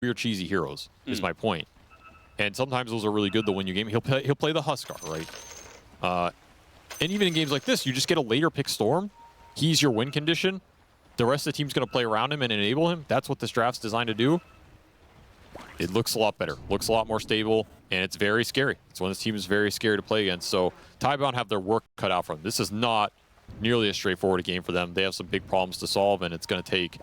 weird cheesy heroes, is my point. And sometimes those are really good to win you game. He'll play the Huskar, right? And even in games like this, you just get a later pick Storm. He's your win condition. The rest of the team's going to play around him and enable him. That's what this draft's designed to do. It looks a lot better, looks a lot more stable, and it's very scary. It's one of the teams very scary to play against. So Tidebound have their work cut out for them. This is not nearly as straightforward a game for them. They have some big problems to solve, and it's going to take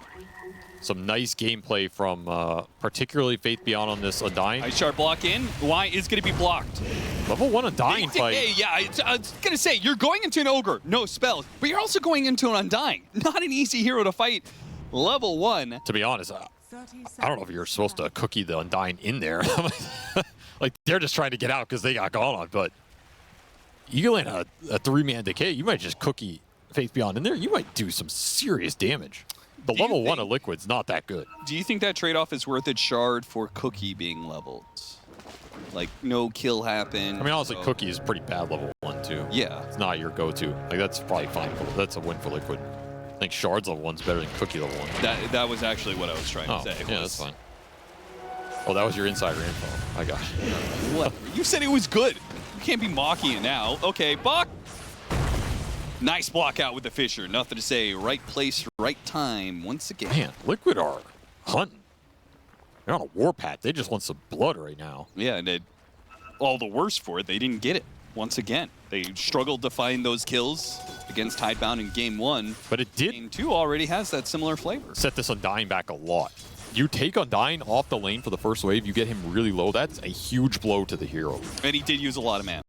some nice gameplay from particularly Faith Beyond on this Undying. Ice Shard block in. Why is going to be blocked? Level 1 Undying fight. Hey, yeah, I was going to say, you're going into an Ogre, no spells, but you're also going into an Undying. Not an easy hero to fight. Level 1. To be honest, I don't know if you're supposed to cookie the Undying in there. Like, they're just trying to get out because they got gone on, but you land a 3-man decay, you might just cookie Faith Beyond in there. You might do some serious damage. The level 1 of Liquid's not that good. Do you think that trade-off is worth it, Shard, for Cookie being leveled? Like, no kill happen. I mean, honestly, Cookie is pretty bad level 1, too. Yeah. It's not your go-to. Like, that's probably fine. That's a win for Liquid. I think Shard's level 1's better than Cookie level 1. That was actually what I was trying to say. Yeah, that's fine. Oh, that was your insider info. I got you. What? You said it was good. You can't be mocking it now. Okay, Buck. Nice block out with the Fissure. Nothing to say. Right place, right time once again. Man, Liquid are hunting. They're on a warpath. They just want some blood right now. Yeah, and all the worse for it, they didn't get it once again. They struggled to find those kills against Tidebound in Game 1. But it did. Game 2 already has that similar flavor. Set this Undying back a lot. You take Undying off the lane for the first wave, you get him really low. That's a huge blow to the hero. And he did use a lot of mana.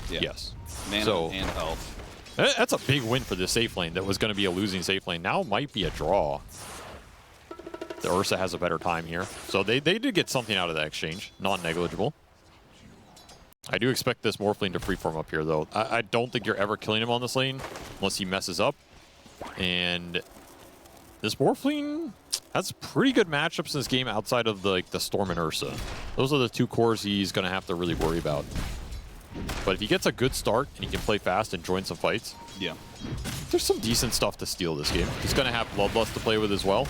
Yeah. Yes. Mana and health. That's a big win for this safe lane that was going to be a losing safe lane. Now might be a draw. The Ursa has a better time here. So they did get something out of that exchange. Non-negligible. I do expect this Morphling to freeform up here, though. I don't think you're ever killing him on this lane unless he messes up. And this Morphling has pretty good matchups in this game outside of the Storm and Ursa. Those are the two cores he's going to have to really worry about. But if he gets a good start and he can play fast and join some fights, yeah, there's some decent stuff to steal this game. He's going to have Bloodlust to play with as well.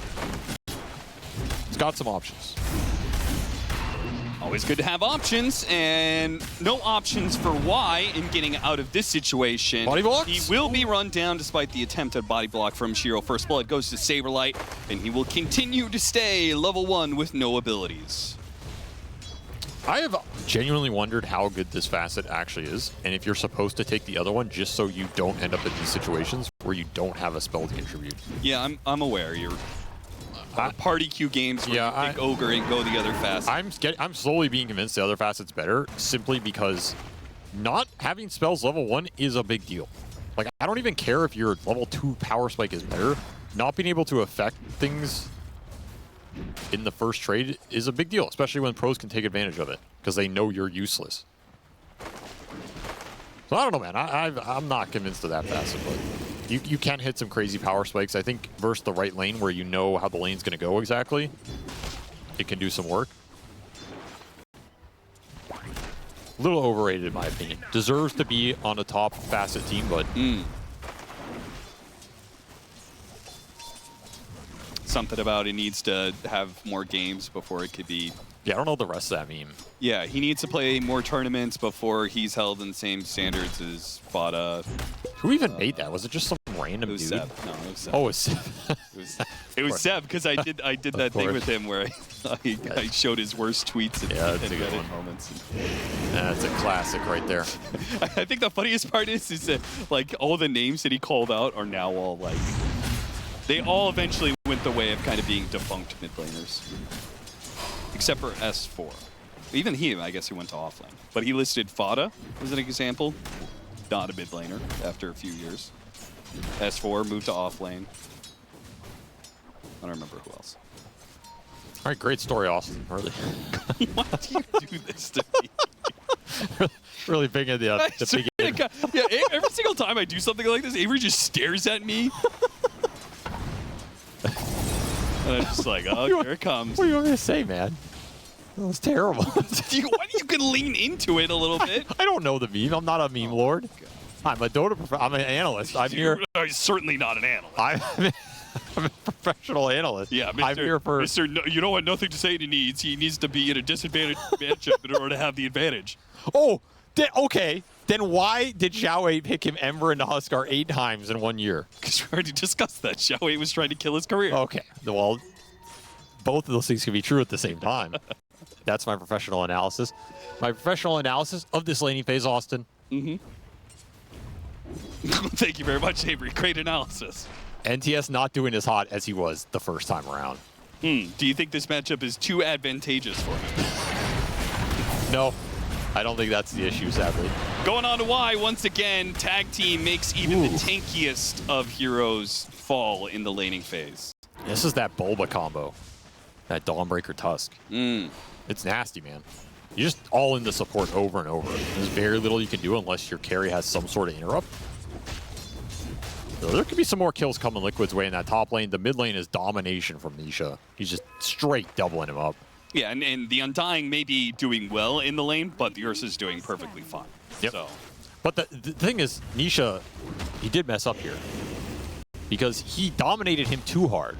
He's got some options. Always good to have options, and no options for Y in getting out of this situation. Body blocks? He will be run down despite the attempted body block from Shiro. First blood goes to Saberlight, and he will continue to stay level 1 with no abilities. I have genuinely wondered how good this facet actually is, and if you're supposed to take the other one just so you don't end up in these situations where you don't have a spell to contribute. Yeah, I'm aware. You're party queue games where you pick Ogre and go the other facet. I'm slowly being convinced the other facet's better simply because not having spells level 1 is a big deal. Like, I don't even care if your level 2 power spike is better. Not being able to affect things in the first trade is a big deal, especially when pros can take advantage of it because they know you're useless. So I don't know, man. I'm not convinced of that facet, but you can hit some crazy power spikes. I think versus the right lane where you know how the lane's going to go exactly, it can do some work. A little overrated in my opinion. Deserves to be on a top facet team, but something about it needs to have more games before it could be. Yeah, I don't know the rest of that meme. Yeah, he needs to play more tournaments before he's held in the same standards as Fada. Who even made that? Was it just some random dude? Seb. No, it was Seb. Oh, it was Seb. It was Seb because I did that thing with him where I showed his worst tweets and Reddit moments. That's a classic right there. I think the funniest part is that like all the names that he called out are now all like they all eventually went the way of kind of being defunct mid laners. Except for S4. Even he, I guess he went to offlane. But he listed Fada as an example. Not a mid laner after a few years. S4 moved to offlane. I don't remember who else. All right, great story, Austin. Really. Why do you do this to me? Really big at the beginning. Yeah, every single time I do something like this, Avery just stares at me. And I'm just like, oh, here it comes. What do you want me to say, man? That was terrible. Why do you can lean into it a little bit? I don't know the meme. I'm not a meme lord. I'm a Dota I'm an analyst. I'm here. You're certainly not an analyst. I'm I'm a professional analyst. Yeah, I'm here for... Mr. No, you know what? Nothing to say he needs. He needs to be in a disadvantaged matchup in order to have the advantage. Oh, okay. Then why did Xiao pick him Ember into Huskar 8 times in 1 year? Because we already discussed that. Xiao was trying to kill his career. Okay. Well, both of those things can be true at the same time. That's my professional analysis. My professional analysis of this laning phase, Austin. Mm-hmm. Thank you very much, Avery. Great analysis. NTS not doing as hot as he was the first time around. Do you think this matchup is too advantageous for him? No. I don't think that's the issue, sadly. Going on to Y, once again, tag team makes even the tankiest of heroes fall in the laning phase. This is that Bulba combo. That Dawnbreaker Tusk. It's nasty, man. You're just all in the support over and over. There's very little you can do unless your carry has some sort of interrupt. So there could be some more kills coming Liquid's way in that top lane. The mid lane is domination from Nisha. He's just straight doubling him up. Yeah, and the Undying may be doing well in the lane, but the Ursa's doing perfectly fine. Yep. So. But the thing is, Nisha, he did mess up here. Because he dominated him too hard,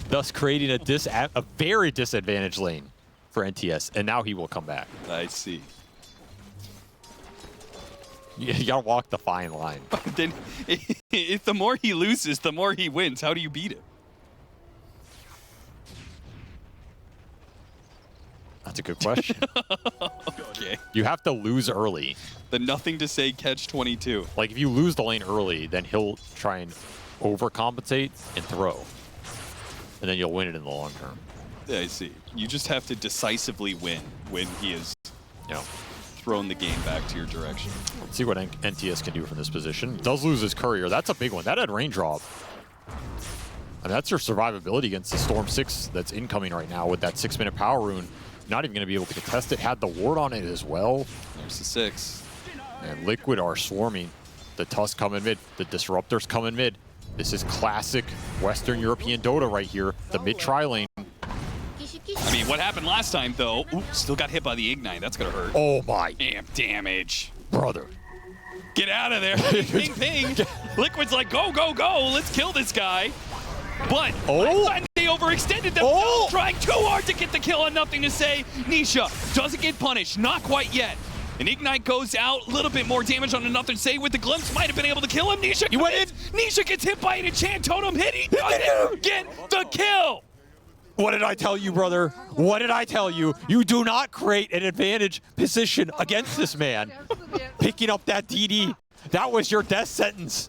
thus creating a very disadvantaged lane for NTS, and now he will come back. I see. You gotta walk the fine line. Then, if the more he loses, the more he wins. How do you beat it? That's a good question. Okay. You have to lose early. The nothing to say catch-22. Like, if you lose the lane early, then he'll try and overcompensate and throw. And then you'll win it in the long term. Yeah, I see. You just have to decisively win when he is thrown the game back to your direction. Let's see what NTS can do from this position. Does lose his courier. That's a big one. That had rain drop. And that's your survivability against the Storm 6 that's incoming right now with that 6-minute power rune. Not even going to be able to contest it. Had the ward on it as well. There's the 6. And Liquid are swarming. The Tusk coming mid. The Disruptors coming mid. This is classic Western European Dota right here. The mid tri-lane. I mean, what happened last time, though? Ooh, still got hit by the Ignite. That's going to hurt. Oh, my. Damn damage. Brother. Get out of there. Ping, ping. Liquid's like, go, go, go. Let's kill this guy. But they overextended themselves, trying too hard to get the kill on nothing to say. Nisha doesn't get punished. Not quite yet. An Ignite goes out. A little bit more damage on a nothing to say with the glimpse. Might have been able to kill him. Nisha Nisha gets hit by an enchant totem. He doesn't get the kill. What did I tell you, brother? What did I tell you? You do not create an advantage position against this man. Picking up that DD. That was your death sentence.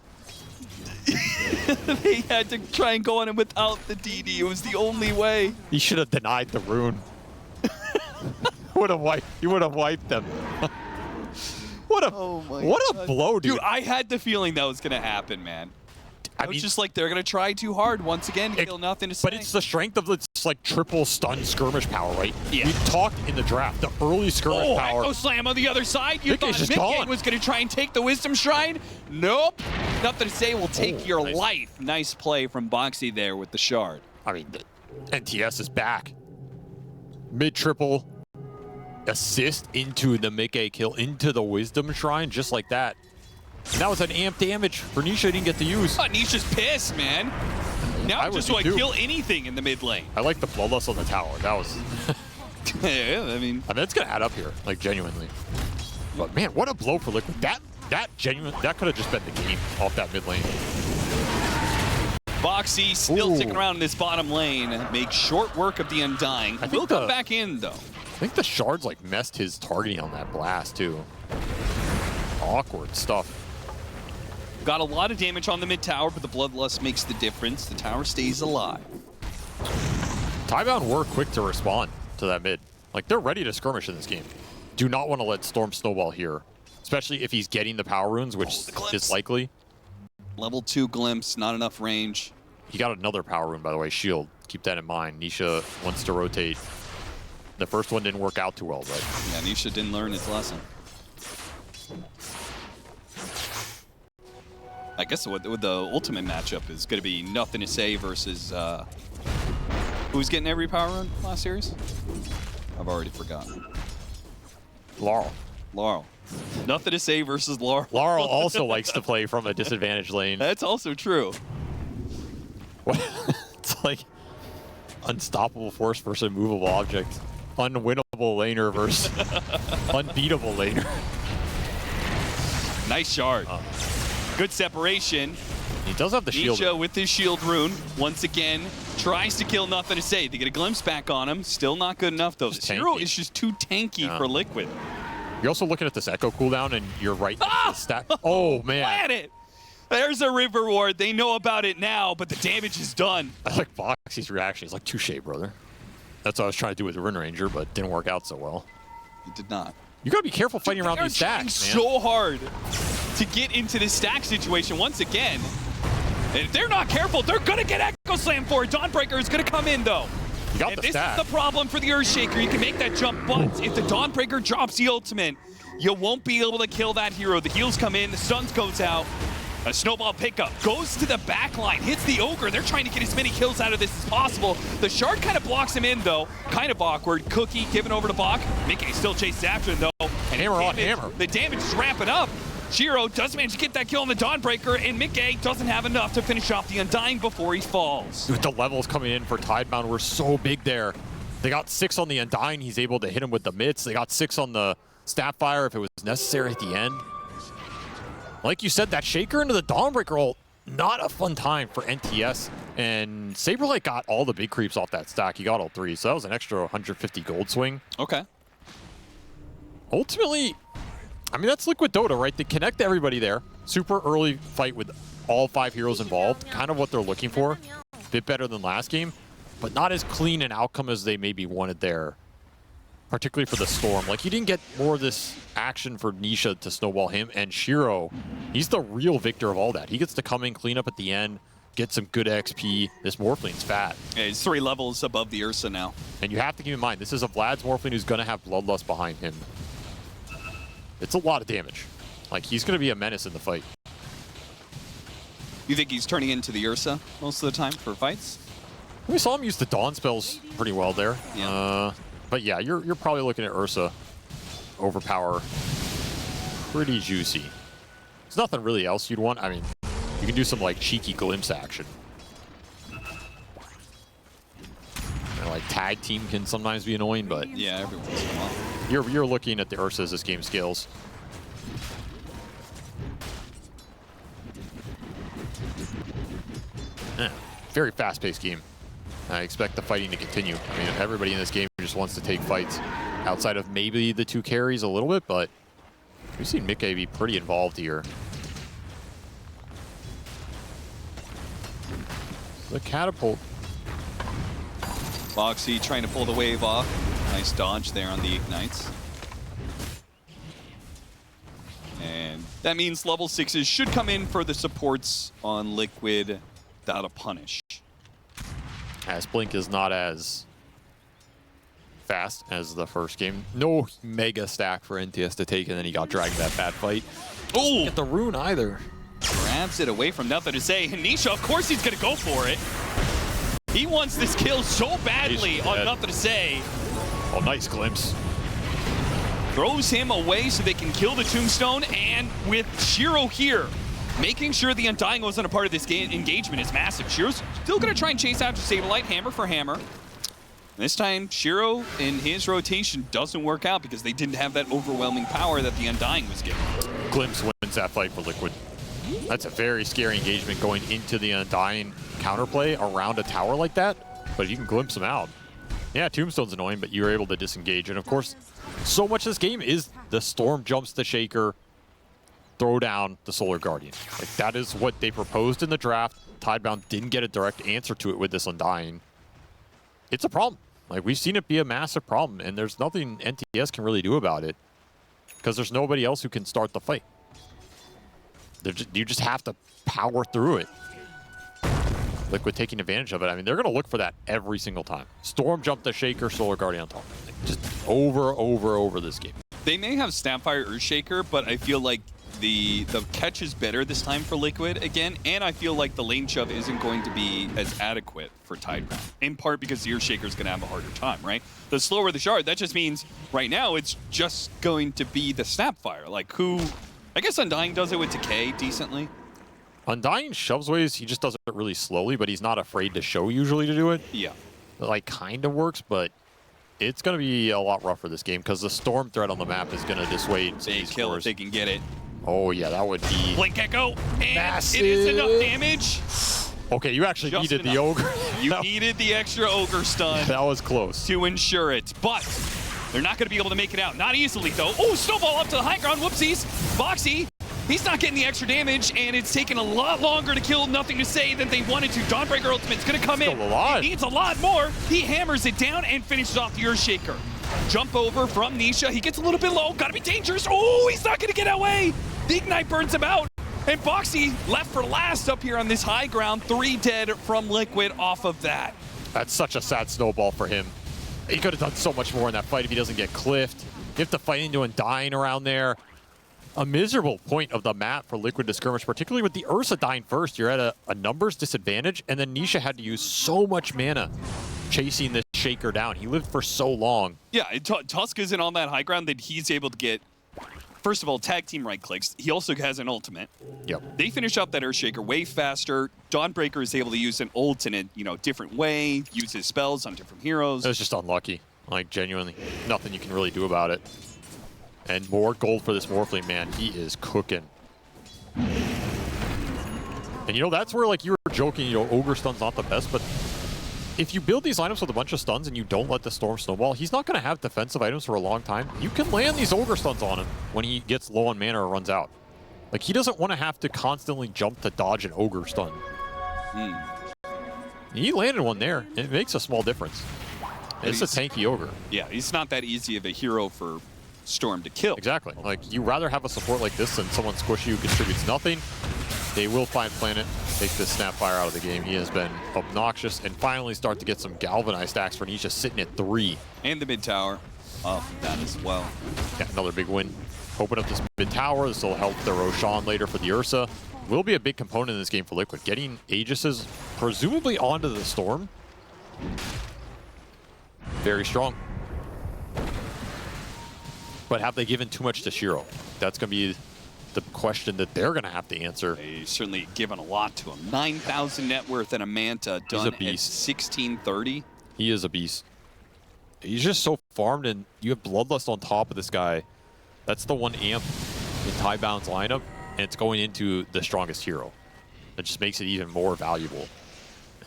They had to try and go on him without the DD. It was the only way. He should have denied the rune. He would have wiped them. What a blow, dude. Dude, I had the feeling that was going to happen, man. I was just like, they're going to try too hard once again to kill nothing to say. But it's the strength of this like triple stun skirmish power, right? Yeah. We talked in the draft, the early skirmish power. Echo Slam on the other side. You thought Midgate was going to try and take the Wisdom Shrine? Nope. Nothing to say will take your life. Nice play from Boxy there with the shard. I mean, the NTS is back. Mid-triple assist into the Mickey kill, into the Wisdom Shrine, just like that. And that was an amp damage for Nisha didn't get to use. Nisha's pissed, man. Now I just want to kill anything in the mid lane. I like the bloodlust on the tower. That was... yeah, I mean, it's going to add up here, like, genuinely. But, man, what a blow for Liquid. That could have just been the game off that mid lane. Boxy still sticking around in this bottom lane. Makes short work of the Undying. Will come back in, though. I think the shards, like, messed his targeting on that blast, too. Awkward stuff. Got a lot of damage on the mid tower, but the Bloodlust makes the difference. The tower stays alive. Tidebound were quick to respond to that mid. Like, they're ready to skirmish in this game. Do not want to let Storm snowball here, especially if he's getting the power runes, which is likely. Level 2 glimpse, not enough range. He got another power rune, by the way, shield. Keep that in mind. Nisha wants to rotate. The first one didn't work out too well, right? Yeah, Nisha didn't learn its lesson. I guess what the ultimate matchup is going to be nothing to say versus who's getting every power run last series? I've already forgotten. Laurel. Nothing to say versus Laurel. Laurel also likes to play from a disadvantaged lane. That's also true. What? It's like unstoppable force versus immovable object. Unwinnable laner versus unbeatable laner. Nice shard. Good separation. He does have the shield. Nisha with his shield rune, once again, tries to kill Nothing to Say. They get a glimpse back on him. Still not good enough, though. Just Zero tanky. is just too tanky for Liquid. You're also looking at this Echo cooldown, and you're right. Stack. Oh, man. Planet! There's a River Ward. They know about it now, but the damage is done. I like Foxy's reaction. He's like, touche, brother. That's what I was trying to do with the Rune Ranger, but didn't work out so well. It did not. You gotta be careful fighting around these They're stacks, man. so hard to get into this stack situation once again. And if they're not careful, they're gonna get Echo Slam for it. Dawnbreaker is gonna come in, though. You got And the this stack. is the problem for the Earthshaker. You can make that jump, but if the Dawnbreaker drops the ultimate, you won't be able to kill that hero. The heals come in, the stuns goes out. A snowball pickup goes to the back line, hits the Ogre. They're trying to get as many kills out of this as possible. The Shard kind of blocks him in, though. Kind of awkward. Cookie given over to Bach. Mickey still chases after him, though. And Hammer on hammer. The damage is ramping up. Shiro does manage to get that kill on the Dawnbreaker, and Mickey doesn't have enough to finish off the Undying before he falls. With the levels coming in for Tidebound, we're so big there. They got 6 on the Undying. He's able to hit him with the mitts. They got 6 on the Snapfire if it was necessary at the end. Like you said, that Shaker into the Dawnbreaker ult, not a fun time for NTS. And Saberlight got all the big creeps off that stack. He got all 3, so that was an extra 150 gold swing. Okay. Ultimately, I mean, that's Liquid Dota, right? They connect everybody there. Super early fight with all 5 heroes involved. Kind of what they're looking for. A bit better than last game, but not as clean an outcome as they maybe wanted there. Particularly for the Storm. Like, you didn't get more of this action for Nisha to snowball him, and Shiro, he's the real victor of all that. He gets to come in, clean up at the end, get some good XP. This Morphlene's fat. Yeah, he's 3 levels above the Ursa now. And you have to keep in mind, this is a Vlad's Morphlene who's going to have Bloodlust behind him. It's a lot of damage. Like, he's going to be a menace in the fight. You think he's turning into the Ursa most of the time for fights? We saw him use the Dawn spells pretty well there. Yeah. But yeah, you're probably looking at Ursa overpower pretty juicy. There's nothing really else you'd want. I mean, you can do some like cheeky glimpse action. And, like tag team can sometimes be annoying, but Yeah, every once in a while. you're looking at the Ursa as this game scales. Yeah, very fast-paced game. I expect the fighting to continue. I mean, everybody in this game just wants to take fights outside of maybe the 2 carries a little bit, but we've seen Mickey be pretty involved here. The catapult. Foxy trying to pull the wave off. Nice dodge there on the ignites. And that means level 6s should come in for the supports on Liquid without a punish. As Blink is not as fast as the first game. No mega stack for NTS to take, and then he got dragged in that bad fight. Oh! Get the rune either. Grabs it away from Nothing to Say. And Nisha, of course he's going to go for it. He wants this kill so badly on Nothing to Say. Oh, nice glimpse. Throws him away so they can kill the Tombstone, and with Shiro here, making sure the Undying wasn't a part of this game engagement is massive. Shiro's still going to try and chase after Saberlight, hammer for hammer. This time, Shiro in his rotation doesn't work out because they didn't have that overwhelming power that the Undying was given. Glimpse wins that fight for Liquid. That's a very scary engagement going into the Undying counterplay around a tower like that, but you can glimpse them out. Yeah, Tombstone's annoying, but you're able to disengage. And of course, so much of this game is the Storm jumps the Shaker, throw down the Solar Guardian. Like, that is what they proposed in the draft. Tidebound didn't get a direct answer to it with this Undying. It's a problem. Like, we've seen it be a massive problem, and there's nothing NTS can really do about it because there's nobody else who can start the fight. You just have to power through it. Liquid taking advantage of it. I mean, they're going to look for that every single time. Storm jump the Shaker, Solar Guardian on top. Like, just over this game. They may have Snapfire Earthshaker, but I feel like the catch is better this time for Liquid again, and I feel like the lane shove isn't going to be as adequate for Tidebound, in part because the Earthshaker is going to have a harder time, right? The slower the shard, that just means right now it's just going to be the Snapfire. Like, who... I guess Undying does it with Decay decently. Undying shoves waves, he just does it really slowly, but he's not afraid to show usually to do it. Yeah. It like kind of works, but it's going to be a lot rougher this game because the storm threat on the map is going to dissuade some They of these kill scores. if they can get it. Oh yeah, that would be Blink Echo, and massive. it is enough damage. Okay, you actually Just needed the enough. ogre. You needed the extra ogre stun That was close. to ensure it, but they're not going to be able to make it out. Not easily, though. Oh, snowball up to the high ground. Whoopsies. Boxy, he's not getting the extra damage, and it's taken a lot longer to kill Nothing to Say than they wanted to. Dawnbreaker Ultimate's going to come in. Still alive. He needs a lot more. He hammers it down and finishes off the Earthshaker. Jump over from Nisha. He gets a little bit low. Got to be dangerous. Oh, he's not going to get away. The Ignite burns him out. And Boxy left for last up here on this high ground. 3 dead from Liquid off of that. That's such a sad snowball for him. He could have done so much more in that fight if he doesn't get cliffed. You have to fight into Undying around there. A miserable point of the map for Liquid to skirmish, particularly with the Ursa dying first. You're at a numbers disadvantage, and then Nisha had to use so much mana chasing this Shaker down. He lived for so long. Yeah, Tusk isn't on that high ground that he's able to get, first of all, tag team right clicks. He also has an ultimate. Yep. They finish up that Earthshaker way faster. Dawnbreaker is able to use an ult in a different way, use his spells on different heroes. It was just unlucky. Like, genuinely, nothing you can really do about it. And more gold for this Morphling, man. He is cooking. And, you know, that's where, like, you were joking, you know, Ogre Stun's not the best, but if you build these lineups with a bunch of stuns and you don't let the Storm snowball, he's not going to have defensive items for a long time. You can land these Ogre Stuns on him when he gets low on mana or runs out. Like, he doesn't want to have to constantly jump to dodge an Ogre Stun. He landed one there. It makes a small difference. It's a tanky Ogre. Yeah, he's not that easy of a hero for Storm to kill. Exactly. Like, you rather have a support like this than someone squishy who contributes nothing. They will find Planet, take this Snapfire out of the game. He has been obnoxious, and finally start to get some galvanized stacks for Nisha sitting at 3. And the mid tower off that as well. Yeah, another big win. Open up this mid tower. This will help the Roshan later for the Ursa. Will be a big component in this game for Liquid. Getting Aegises presumably onto the Storm. Very strong. But have they given too much to Shiro? That's going to be the question that they're going to have to answer. They've certainly given a lot to him. 9,000 net worth and a Manta done He's a beast. at 1630. He is a beast. He's just so farmed, and you have Bloodlust on top of this guy. That's the one amp in Tidebound's lineup, and it's going into the strongest hero. That just makes it even more valuable.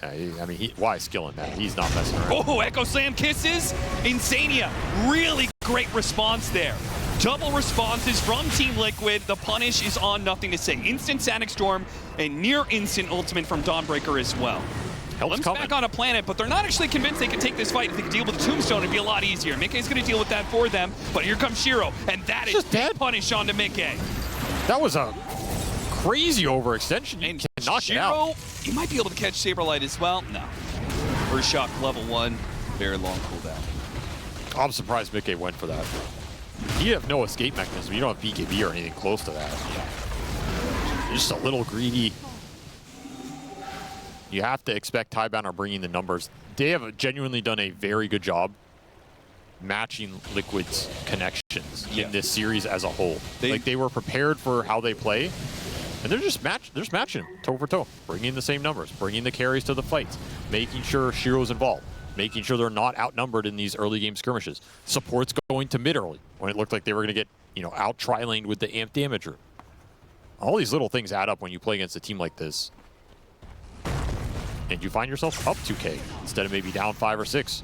I mean, why skill in that? He's not messing around. Oh, Echo Slam kisses. Insania, really great response there. Double responses from Team Liquid. The punish is on Nothing to Say. Instant Static Storm and near instant ultimate from Dawnbreaker as well. Help's Lim's coming. back on a planet, but they're not actually convinced they can take this fight. If they can deal with the Tombstone, it'd be a lot easier. Mickey's going to deal with that for them, but here comes Shiro, and that is Just dead. punish onto Mickey. That was a crazy overextension. You And can knock it out. Shiro, you might be able to catch Saberlight as well. No. First shock level 1, very long cooldown. I'm surprised Mickey went for that. You have no escape mechanism. You don't have BKB or anything close to that. You're just a little greedy. You have to expect Tidebound are bringing the numbers. They have genuinely done a very good job matching Liquid's connections in this series as a whole. They were prepared for how they play, and they're just matching them toe for toe, bringing the same numbers, bringing the carries to the fights, making sure Shiro's involved, making sure they're not outnumbered in these early game skirmishes. Support's going to mid early when it looked like they were going to get, you know, out tri-laned with the amp damager. All these little things add up when you play against a team like this. And you find yourself up 2K instead of maybe down 5 or 6.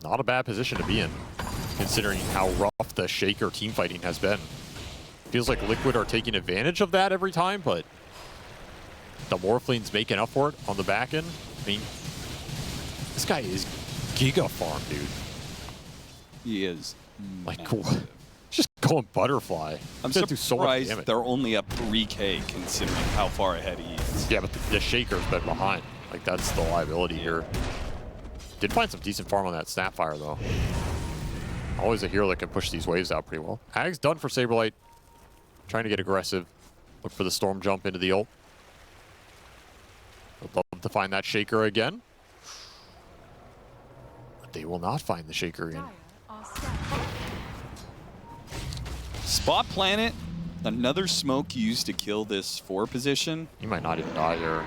Not a bad position to be in, considering how rough the Shaker team fighting has been. Feels like Liquid are taking advantage of that every time, but the Morphling's making up for it on the back end. I mean, this guy is giga farm, dude. He is. Like, just going butterfly. I'm Gonna do so much surprised damage. they're only up 3K considering how far ahead he is. Yeah, but the Shaker's been behind. Like, that's the liability here. Did find some decent farm on that Snapfire, though. Always a hero that can push these waves out pretty well. Ag's done for Saberlight. Trying to get aggressive. Look for the Storm jump into the ult. Would love to find that Shaker again. But they will not find the Shaker again. Spot Planet, another smoke used to kill this 4 position. He might not even die here.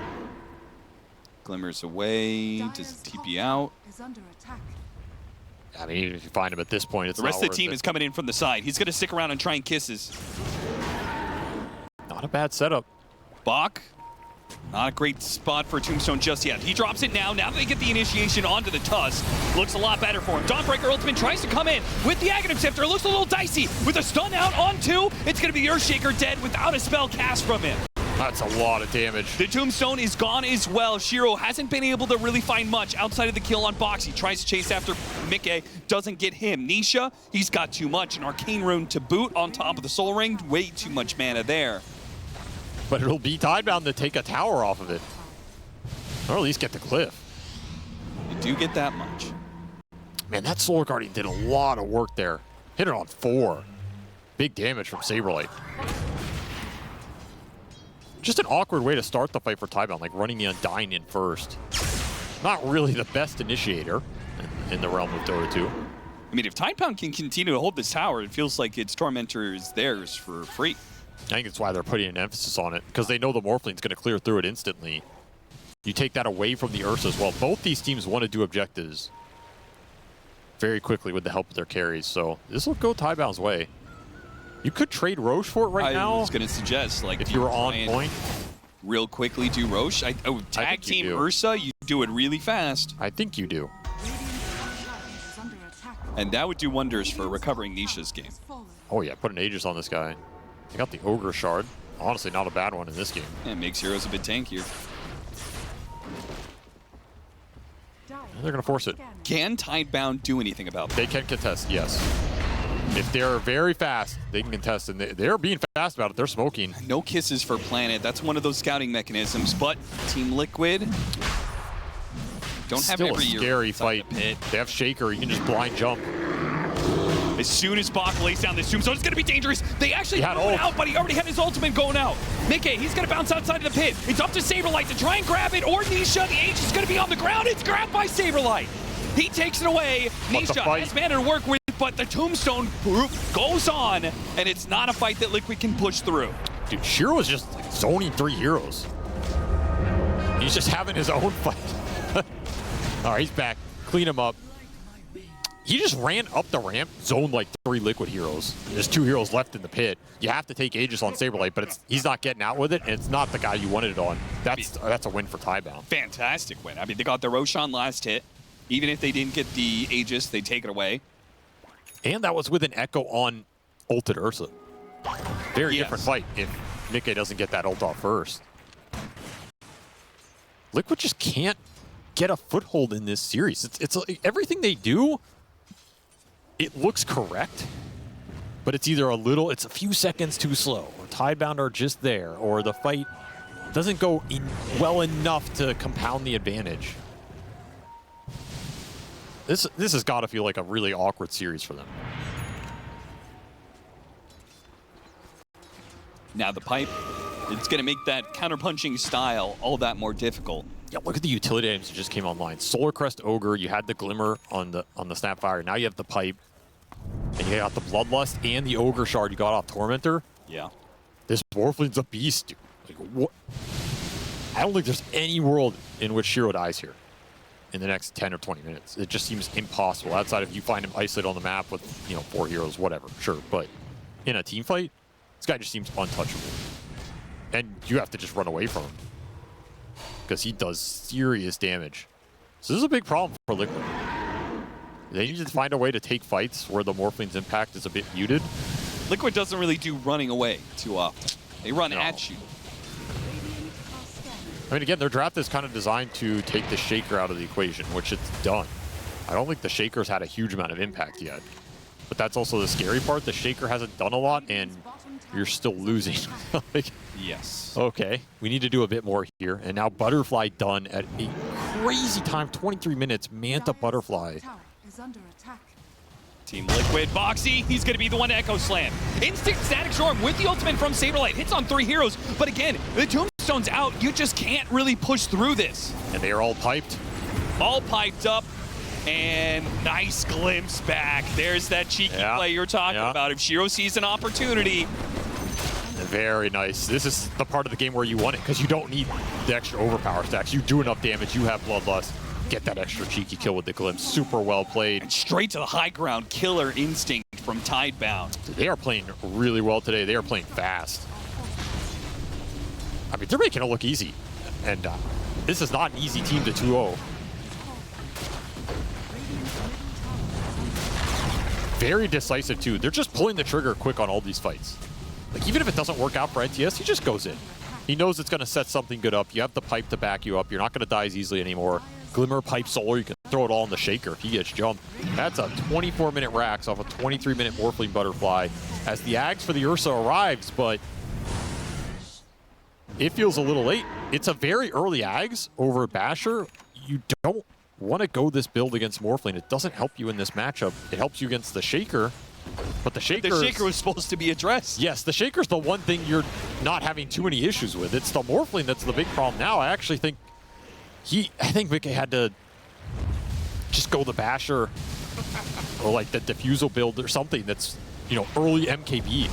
Glimmers away, does TP out. I mean, if you find him at this point, it's the rest not of the team is coming in from the side. He's going to stick around and try and kisses. Not a bad setup. Bach, not a great spot for Tombstone just yet. He drops it now. Now that they get the initiation onto the Tusk, looks a lot better for him. Dawnbreaker Ultimate tries to come in with the Aghanim Scepter. It looks a little dicey. With a stun out on 2, it's going to be Earthshaker dead without a spell cast from him. That's a lot of damage. The Tombstone is gone as well. Shiro hasn't been able to really find much outside of the kill on Box. He tries to chase after Mickey, doesn't get him. Nisha, he's got too much. An Arcane Rune to boot on top of the Soul Ring. Way too much mana there. But it'll be Tidebound to take a tower off of it. Or at least get the cliff. You do get that much. Man, that Solar Guardian did a lot of work there. Hit it on 4. Big damage from Saberlight. Just an awkward way to start the fight for Tidebound, like running the Undying in first. Not really the best initiator in the realm of Dota 2. I mean, if Tidebound can continue to hold this tower, it feels like its Tormentor is theirs for free. I think that's why they're putting an emphasis on it, because they know the Morphling's going to clear through it instantly. You take that away from the Ursa as well. Both these teams want to do objectives very quickly with the help of their carries, so this will go Tidebound's way. You could trade Roche for it right now. I was going to suggest, like, if you were on point. Real quickly do Roche. Tag team Ursa, you do it really fast. I think you do. And that would do wonders for recovering Nisha's game. Oh yeah, put an Aegis on this guy. I got the Ogre Shard. Honestly, not a bad one in this game. Yeah, it makes heroes a bit tankier. And they're going to force it. Can Tidebound do anything about that? They can contest, yes. If they're very fast, they can contest, and they're being fast about it. They're smoking. No kisses for Planet. That's one of those scouting mechanisms, but Team Liquid don't have every year. Still a scary fight. They have Shaker. You can just blind jump. As soon as Bach lays down this Tombstone, it's going to be dangerous. They actually threw it out, but he already had his ultimate going out. Mickey, he's going to bounce outside of the pit. It's up to Saberlight to try and grab it, or Nisha. The Aegis is going to be on the ground. It's grabbed by Saberlight. He takes it away. Nisha has mana to work with, but the Tombstone goes on, and it's not a fight that Liquid can push through. Dude, Shiro is just like zoning 3 heroes. He's just having his own fight. All right, he's back. Clean him up. He just ran up the ramp, zoned like 3 Liquid heroes. There's 2 heroes left in the pit. You have to take Aegis on Saberlight, but he's not getting out with it, and it's not the guy you wanted it on. That's a win for Tidebound. Fantastic win. I mean, they got the Roshan last hit. Even if they didn't get the Aegis, they take it away. And that was with an Echo on ulted Ursa. Very different fight if Mickey doesn't get that ult off first. Liquid just can't get a foothold in this series. It's like everything they do, it looks correct, but it's either it's a few seconds too slow, or Tidebound are just there, or the fight doesn't go well enough to compound the advantage. This has got to feel like a really awkward series for them. Now the pipe, it's going to make that counterpunching style all that more difficult. Yeah, look at the utility items that just came online. Solar Crest Ogre, you had the Glimmer on the Snapfire. Now you have the pipe, and you got the Bloodlust and the Ogre Shard you got off Tormentor. Yeah. This Morphling's a beast, dude. Like, what? I don't think there's any world in which Shiro dies here in the next 10 or 20 minutes. It just seems impossible outside of you find him isolated on the map with, 4 heroes, whatever, sure. But in a team fight, this guy just seems untouchable. And you have to just run away from him because he does serious damage. So this is a big problem for Liquid. They need to find a way to take fights where the Morphling's impact is a bit muted. Liquid doesn't really do running away too often. They run at you. I mean, again, their draft is kind of designed to take the Shaker out of the equation, which it's done. I don't think the Shaker's had a huge amount of impact yet. But that's also the scary part. The Shaker hasn't done a lot, and you're still losing. Yes. Okay, we need to do a bit more here. And now Butterfly done at a crazy time, 23 minutes. Manta Butterfly. Team Liquid, Boxy, he's going to be the one to Echo Slam. Instant Static Storm with the ultimate from Saberlight. Hits on 3 heroes, but again, the Tombstone's out. You just can't really push through this. And they are all piped. All piped up. And nice glimpse back. There's that cheeky play you're talking about. If Shiro sees an opportunity. Very nice. This is the part of the game where you want it because you don't need the extra overpower stacks. You do enough damage. You have Bloodlust. Get that extra cheeky kill with the glimpse. Super well played. And straight to the high ground. Killer instinct from Tidebound. They are playing really well today. They are playing fast. I mean, they're making it look easy. And this is not an easy team to 2-0. Very decisive, too. They're just pulling the trigger quick on all these fights. Like, even if it doesn't work out for NTS, he just goes in. He knows it's going to set something good up. You have the pipe to back you up. You're not going to die as easily anymore. Glimmer, pipe, solar, you can throw it all in the shaker if he gets jumped. That's a 24-minute Rax off a 23-minute Morphling Butterfly as the Ags for the Ursa arrives, but it feels a little late. It's a very early Ags over Basher. You don't want to go this build against Morphling. It doesn't help you in this matchup. It helps you against the Shaker, but the Shaker was supposed to be addressed. Yes, the Shaker's the one thing you're not having too many issues with. It's the Morphling that's the big problem now. I actually think I think Mickey had to just go the Basher or like the Diffusal build or something that's, you know, early MKB.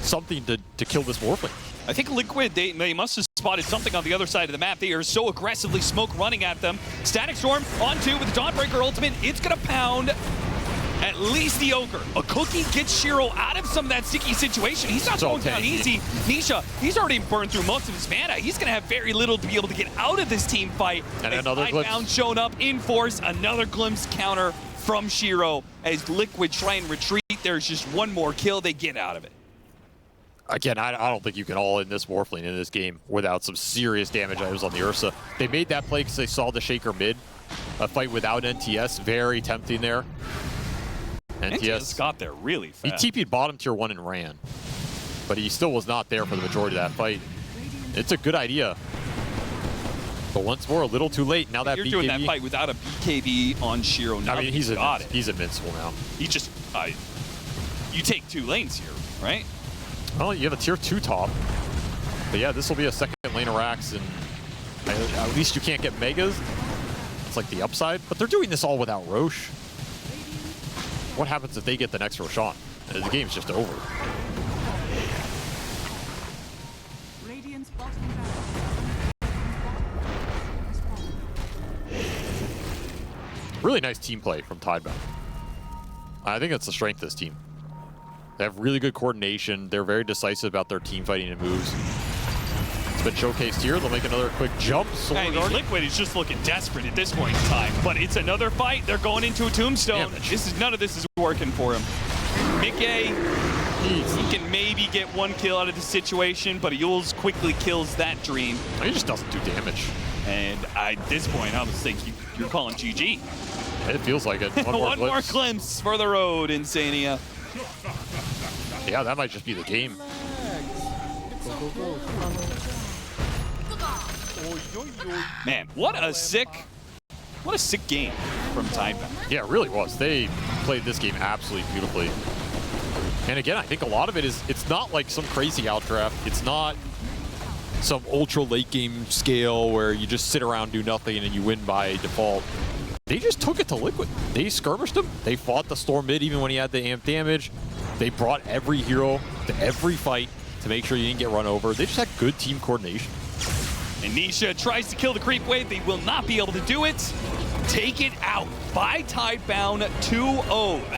Something to kill this Morphling. I think Liquid, they must have spotted something on the other side of the map. They are so aggressively smoke running at them. Static Storm on 2 with the Dawnbreaker ultimate. It's going to pound at least the Ogre. A cookie gets Shiro out of some of that sticky situation. He's not going down easy. Nisha, he's already burned through most of his mana. He's going to have very little to be able to get out of this team fight. And another glimpse showing up in force. Another glimpse counter from Shiro as Liquid try and retreat. There's just one more kill. They get out of it. Again, I don't think you can all in this Morphling in this game without some serious damage items on the Ursa. They made that play because they saw the Shaker mid. A fight without NTS, very tempting there. NTS got there really fast. He TP'd bottom tier 1 and ran, but he still was not there for the majority of that fight. It's a good idea, but once more, a little too late. Now that you're BKB, doing that fight without a BKB on Shiro. Now I mean, he's invincible now. He just, you take 2 lanes here, right? Well, you have a tier 2 top, but yeah, this will be a second lane of Rax, and at least you can't get megas. It's like the upside, but they're doing this all without Roche. What happens if they get the next Roshan? The game's just over. Really nice team play from Tidebound. I think that's the strength of this team. They have really good coordination. They're very decisive about their team fighting and moves. It's been showcased here. They'll make another quick jump. Liquid is just looking desperate at this point in time, but it's another fight. They're going into a tombstone. None of this is working for him. Mickey, he can maybe get 1 kill out of the situation, but Yules quickly kills that dream. He just doesn't do damage. And at this point, I was thinking you're calling GG. It feels like it. One more glimpse for the road, Insania. Yeah, that might just be the game. Man, what a sick game from Tidebound. Yeah, it really was. They played this game absolutely beautifully. And again, I think a lot of it is, it's not like some crazy outdraft. It's not some ultra late game scale where you just sit around, do nothing, and you win by default. They just took it to Liquid. They skirmished him. They fought the Storm mid even when he had the amp damage. They brought every hero to every fight to make sure you didn't get run over. They just had good team coordination. And Nisha tries to kill the creep wave. They will not be able to do it. Take it out by Tidebound 2-0.